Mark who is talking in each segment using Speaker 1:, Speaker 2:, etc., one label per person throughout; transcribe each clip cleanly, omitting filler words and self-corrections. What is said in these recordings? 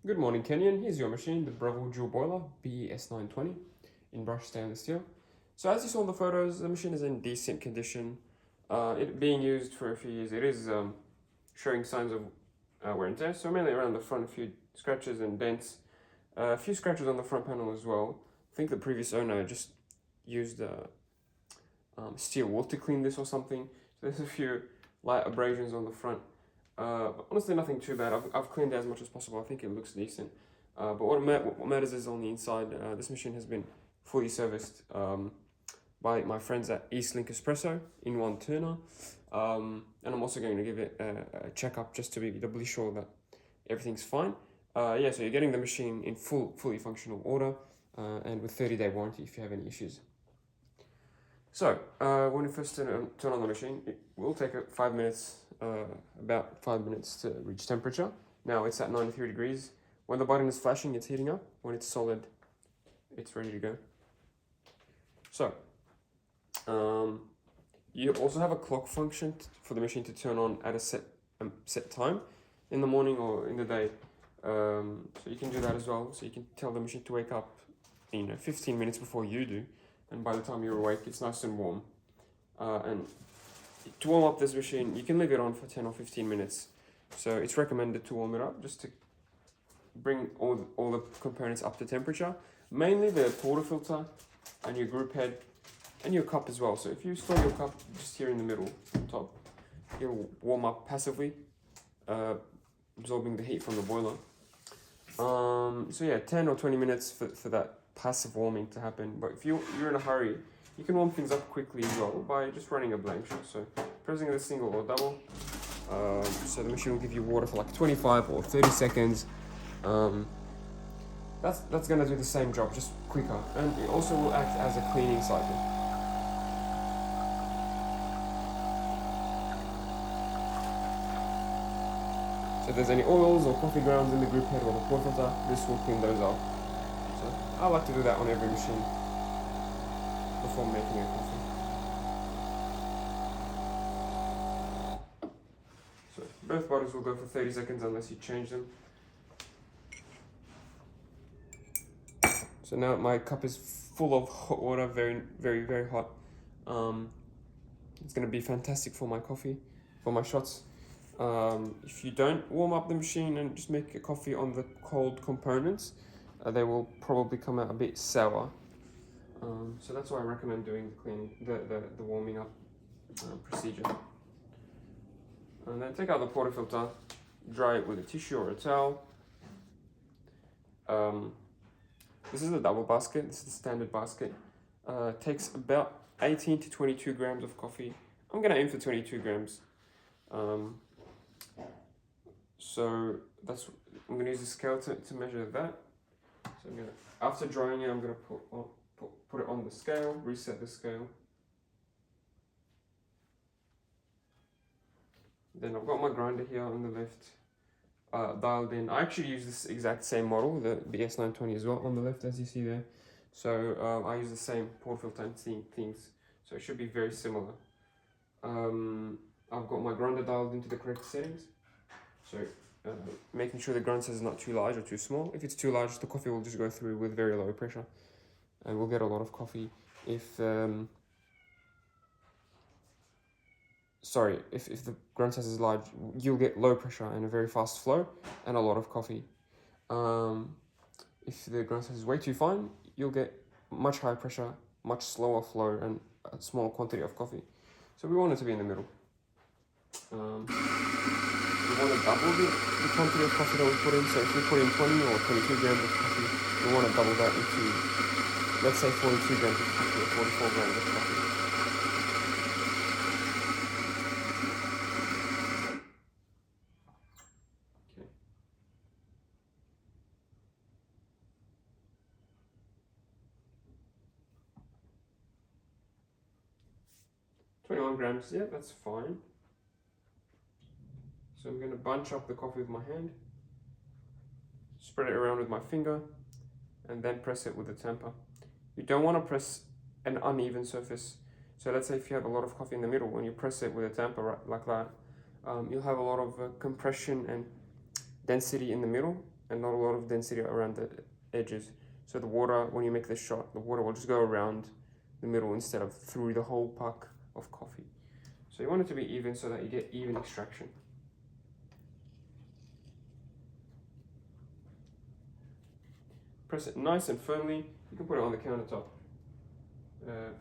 Speaker 1: Good morning, Kenyon. Here's your machine, the Breville Dual Boiler BES920 in brushed stainless steel. So as you saw in the photos, the machine is in decent condition. It being used for a few years, it is showing signs of wear and tear. So mainly around the front, a few scratches and dents. A few scratches on the front panel as well. I think the previous owner just used steel wool to clean this or something. So there's a few light abrasions on the front. But honestly, nothing too bad. I've cleaned it as much as possible. I think it looks decent. But what matters is on the inside. This machine has been fully serviced by my friends at Eastlink Espresso in one turner. And I'm also going to give it a checkup just to be doubly sure that everything's fine. Yeah, so you're getting the machine in fully functional order and with 30-day warranty if you have any issues. So, when you first turn on the machine, it will take about 5 minutes to reach temperature. Now it's at 93 degrees. When the button is flashing, it's heating up. When it's solid, it's ready to go. So, you also have a clock function for the machine to turn on at a set time in the morning or in the day. So you can do that as well. So you can tell the machine to wake up, 15 minutes before you do. And by the time you're awake, it's nice and warm. And to warm up this machine, you can leave it on for 10 or 15 minutes. So it's recommended to warm it up just to bring all the components up to temperature. Mainly the portafilter and your group head and your cup as well. So if you store your cup just here in the middle, top, it'll warm up passively, absorbing the heat from the boiler. So yeah, 10 or 20 minutes for that passive warming to happen. But if you're in a hurry, you can warm things up quickly as well by just running a blank shot. So pressing the single or double. So the machine will give you water for like 25 or 30 seconds. That's gonna do the same job, just quicker. And it also will act as a cleaning cycle. So if there's any oils or coffee grounds in the group head or the pour filter, this will clean those off. So I like to do that on every machine before making a coffee. So both bottles will go for 30 seconds unless you change them. So now my cup is full of hot water, very, very, very hot. It's gonna be fantastic for my coffee, for my shots. If you don't warm up the machine and just make a coffee on the cold components, they will probably come out a bit sour. So that's why I recommend doing the warming up procedure. And then take out the portafilter, dry it with a tissue or a towel. This is the double basket, this is the standard basket. Takes about 18 to 22 grams of coffee. I'm gonna aim for 22 grams. So I'm gonna use a scale to measure that. So after drying it, I'm gonna put it on the scale, reset the scale. Then I've got my grinder here on the left, dialed in. I actually use this exact same model, the BES920 as well, on the left as you see there. So I use the same portafilter and things, so it should be very similar. I've got my grinder dialed into the correct settings. So making sure the grind size is not too large or too small. If it's too large, the coffee will just go through with very low pressure. And we'll get a lot of coffee. If the grind size is large, you'll get low pressure and a very fast flow and a lot of coffee. If the grind size is way too fine, you'll get much higher pressure, much slower flow and a small quantity of coffee. So we want it to be in the middle. We want to double the quantity of coffee that we put in. So if we put in 20 or 22 grams of coffee, we want to double that into, let's say, 42 grams of coffee or 44 grams of coffee. Okay. 21 grams, yeah, that's fine. So I'm going to bunch up the coffee with my hand, spread it around with my finger, and then press it with the tamper. You don't want to press an uneven surface. So let's say if you have a lot of coffee in the middle, when you press it with a tamper like that, you'll have a lot of compression and density in the middle, and not a lot of density around the edges. So the water, when you make this shot, the water will just go around the middle instead of through the whole puck of coffee. So you want it to be even so that you get even extraction. Press it nice and firmly. You can put it on the countertop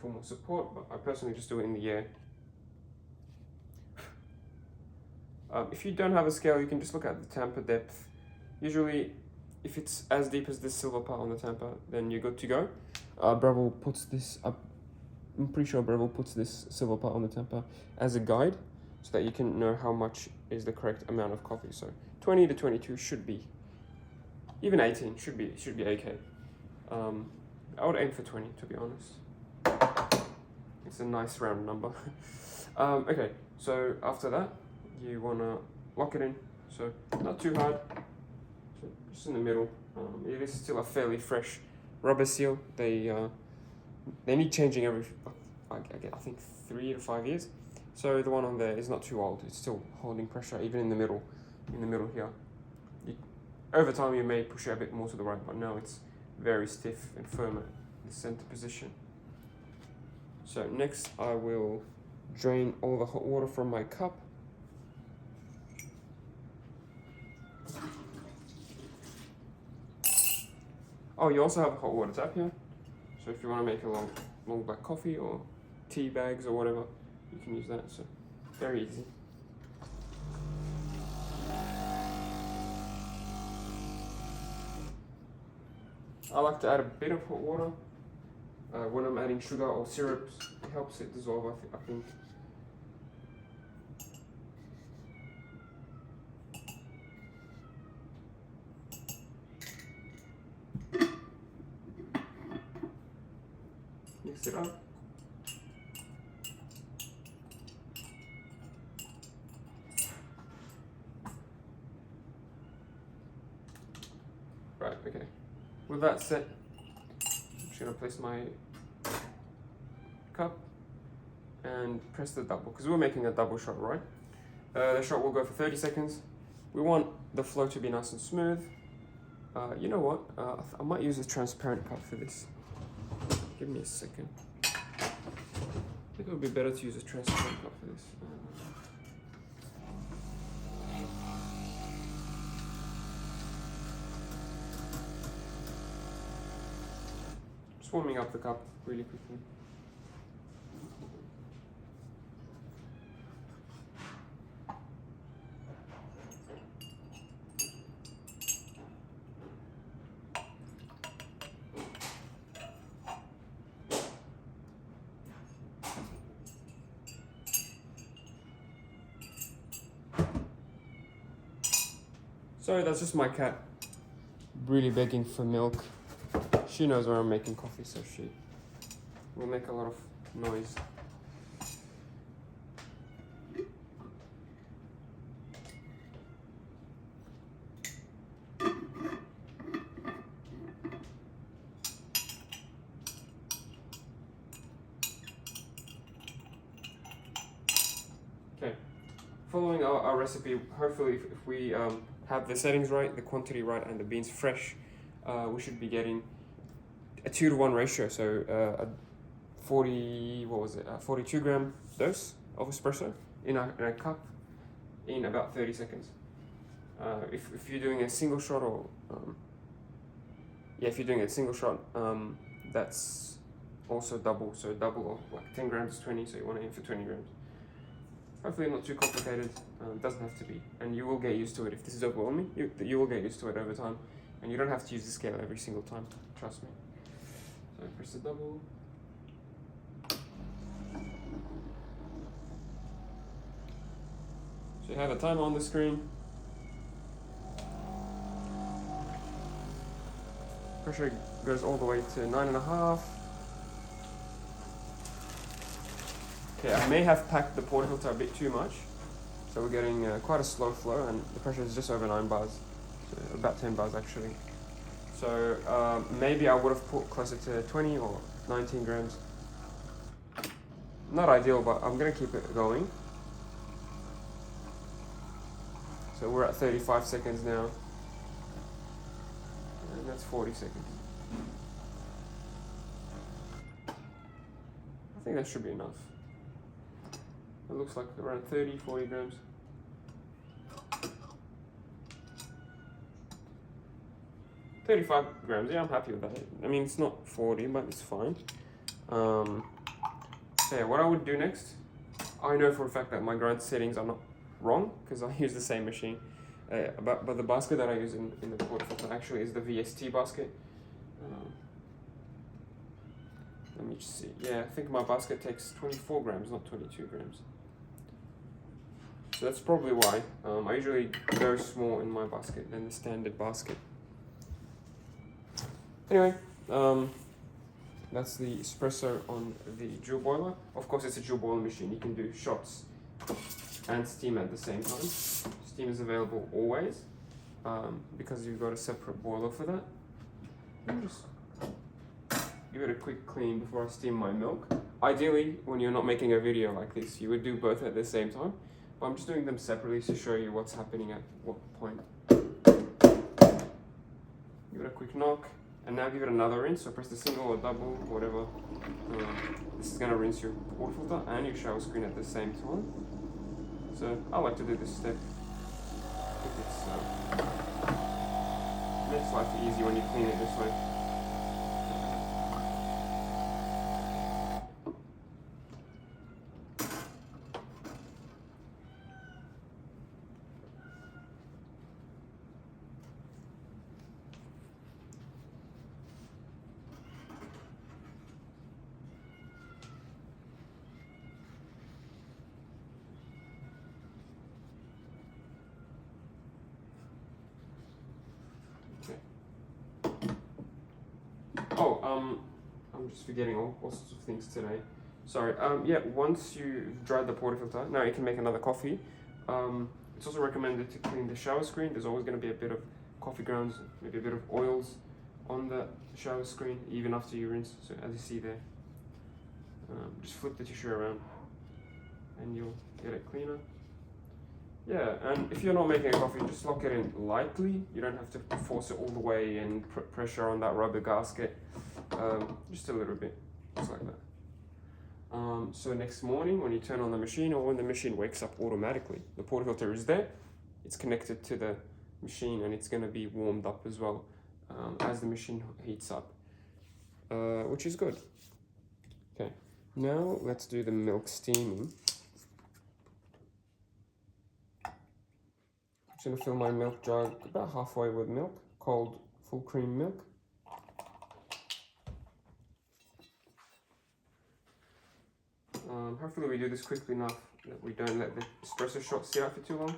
Speaker 1: for more support, but I personally just do it in the air. If you don't have a scale, you can just look at the tamper depth. Usually, if it's as deep as this silver part on the tamper, then you're good to go. Breville puts this up. I'm pretty sure Breville puts this silver part on the tamper as a guide, so that you can know how much is the correct amount of coffee. So 20 to 22 should be, even 18 should be okay. I would aim for 20, to be honest. It's a nice round number. Okay, so after that, you wanna lock it in. So not too hard, so just in the middle. It is still a fairly fresh rubber seal. They need changing every, I think 3 to 5 years. So the one on there is not too old. It's still holding pressure even in the middle here. Over time you may push it a bit more to the right, but now it's very stiff and firm at the center position. So next I will drain all the hot water from my cup. Oh, you also have a hot water tap here. So if you want to make a long black coffee or tea bags or whatever, you can use that. So very easy. I like to add a bit of hot water when I'm adding sugar or syrups. It helps it dissolve, I think. Mix it up. Right, okay. With that set, I'm just gonna place my cup and press the double, because we're making a double shot, right? The shot will go for 30 seconds. We want the flow to be nice and smooth. You know what? I might use a transparent cup for this. Give me a second. I think it would be better to use a transparent cup for this. Just warming up the cup really quickly. Sorry, that's just my cat really begging for milk. She knows where I'm making coffee, so she will make a lot of noise. Okay, following our recipe, hopefully if we have the settings right, the quantity right, and the beans fresh, we should be getting a 2-to-1 ratio. So a 42 gram dose of espresso in a cup in about 30 seconds. If you're doing a single shot, or if you're doing a single shot, that's also double. So double of like 10 grams is 20, so you want to aim for 20 grams. Hopefully not too complicated. It doesn't have to be, and you will get used to it. If this is overwhelming, you will get used to it over time, and you don't have to use the scale every single time, trust me. So I press the double. So you have a timer on the screen. Pressure goes all the way to 9.5. Okay, I may have packed the portafilter a bit too much, so we're getting quite a slow flow, and the pressure is just over 9 bars, so about 10 bars actually. So maybe I would have put closer to 20 or 19 grams. Not ideal, but I'm gonna keep it going. So we're at 35 seconds now. And that's 40 seconds. I think that should be enough. It looks like around 30-40 grams. 35 grams, yeah, I'm happy with that. I mean, it's not 40, but it's fine. So yeah, what I would do next, I know for a fact that my grind settings are not wrong because I use the same machine. But the basket that I use in the portafilter actually is the VST basket. Let me just see. Yeah, I think my basket takes 24 grams, not 22 grams. So that's probably why. I usually go small in my basket than the standard basket. Anyway, that's the espresso on the dual boiler. Of course, it's a dual boiler machine. You can do shots and steam at the same time. Steam is available always because you've got a separate boiler for that. Let me just give it a quick clean before I steam my milk. Ideally, when you're not making a video like this, you would do both at the same time. But I'm just doing them separately to show you what's happening at what point. Give it a quick knock. And now give it another rinse, so press the single or double, whatever. This is going to rinse your portafilter and your shower screen at the same time. So I like to do this step. I think it makes life easy when you clean it this way. Oh, I'm just forgetting all sorts of things today. Sorry. Yeah, once you dried the portafilter, now you can make another coffee. It's also recommended to clean the shower screen. There's always going to be a bit of coffee grounds, maybe a bit of oils on the shower screen, even after you rinse. So as you see there, just flip the tissue around and you'll get it cleaner. Yeah, and if you're not making a coffee, just lock it in lightly. You don't have to force it all the way and pressure on that rubber gasket. Just a little bit, just like that. So next morning, when you turn on the machine or when the machine wakes up automatically, the portafilter is there. It's connected to the machine and it's going to be warmed up as well as the machine heats up, which is good. Okay, now let's do the milk steaming. I'm going to fill my milk jug about halfway with milk, cold full cream milk. Hopefully we do this quickly enough that we don't let the espresso shot sit out for too long.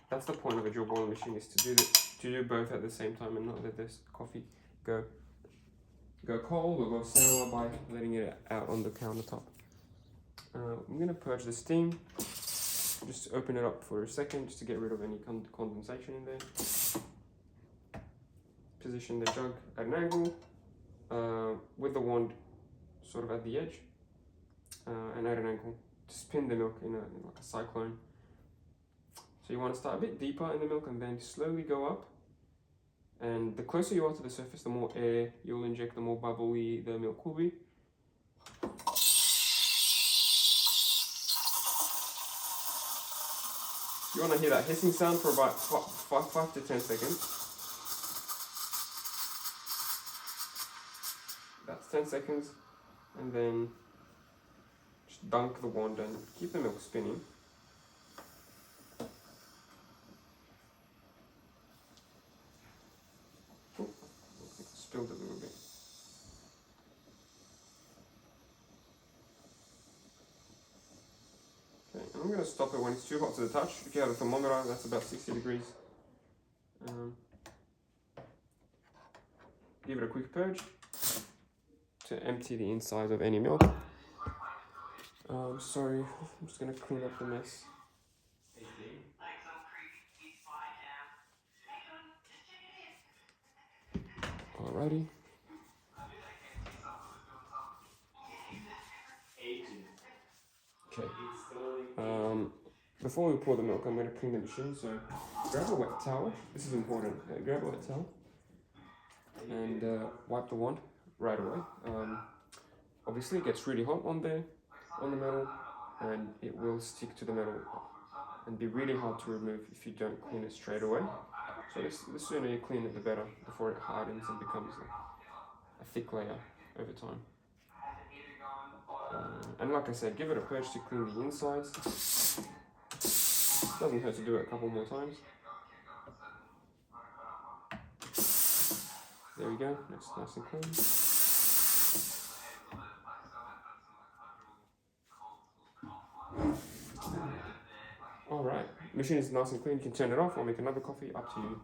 Speaker 1: That's the point of a dual boiler machine, is to do both at the same time and not let this coffee go cold or go sour by letting it out on the countertop. I'm going to purge the steam. Just open it up for a second just to get rid of any condensation in there. Position the jug at an angle with the wand sort of at the edge and at an angle to spin the milk in like a cyclone. So you want to start a bit deeper in the milk and then slowly go up. And the closer you are to the surface, the more air you'll inject, the more bubbly the milk will be. You want to hear that hissing sound for about 5 to 10 seconds. That's 10 seconds. And then just dunk the wand and keep the milk spinning. Oh, spilled a little bit. Okay, and I'm going to stop it when it's too hot to the touch. If you have a thermometer, that's about 60 degrees. Give it a quick purge to empty the inside of any milk. Sorry, I'm just going to clean up the mess. Alrighty. Okay. Before we pour the milk, I'm going to clean the machine. So grab a wet towel. This is important. Grab a wet towel. and wipe the wand right away. Obviously it gets really hot on there, on the metal, and it will stick to the metal and be really hard to remove if you don't clean it straight away. So the sooner you clean it, the better, before it hardens and becomes a thick layer over time. And like I said, give it a purge to clean the insides. Doesn't hurt to do it a couple more times. There we go, that's nice and clean. Alright, machine is nice and clean, you can turn it off or make another coffee, up to you.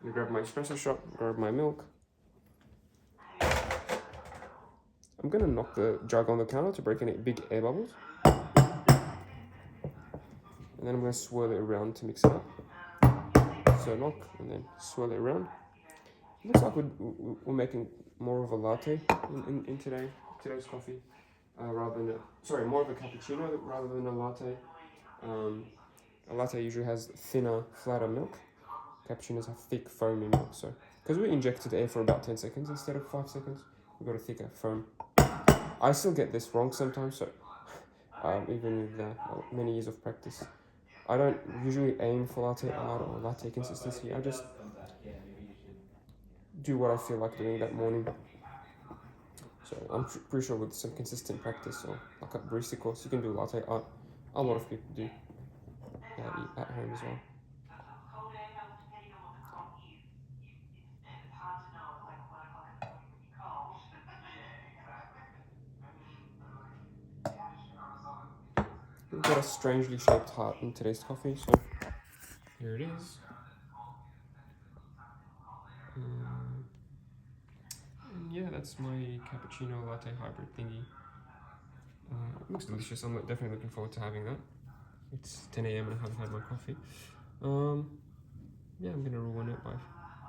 Speaker 1: I'm gonna grab my espresso shot, grab my milk. I'm gonna knock the jug on the counter to break any big air bubbles. And then I'm gonna swirl it around to mix it up. So knock and then swirl it around. It looks like we're making more of a latte in today's coffee, rather than more of a cappuccino rather than a latte. A latte usually has thinner, flatter milk. Cappuccinos have thick, foamy milk. So because we injected air for about 10 seconds instead of 5 seconds, we've got a thicker foam. I still get this wrong sometimes, so even with many years of practice. I don't usually aim for latte art or latte consistency. I just do what I feel like doing that morning. So I'm pretty sure with some consistent practice or like a barista course, you can do latte art. A lot of people do at home as well. We've got a strangely shaped heart in today's coffee, so here it is. And yeah, that's my cappuccino latte hybrid thingy. It looks delicious. I'm definitely looking forward to having that. It's 10 AM and I haven't had my coffee. Yeah, I'm gonna ruin it by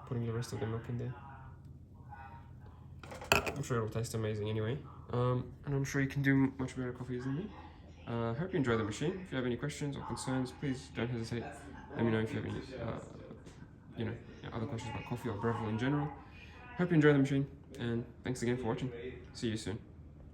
Speaker 1: putting the rest of the milk in there. I'm sure it'll taste amazing anyway. And I'm sure you can do much better coffees than me. Hope you enjoy the machine. If you have any questions or concerns, please don't hesitate. Let me know if you have any, other questions about coffee or Breville in general. Hope you enjoy the machine, and thanks again for watching. See you soon.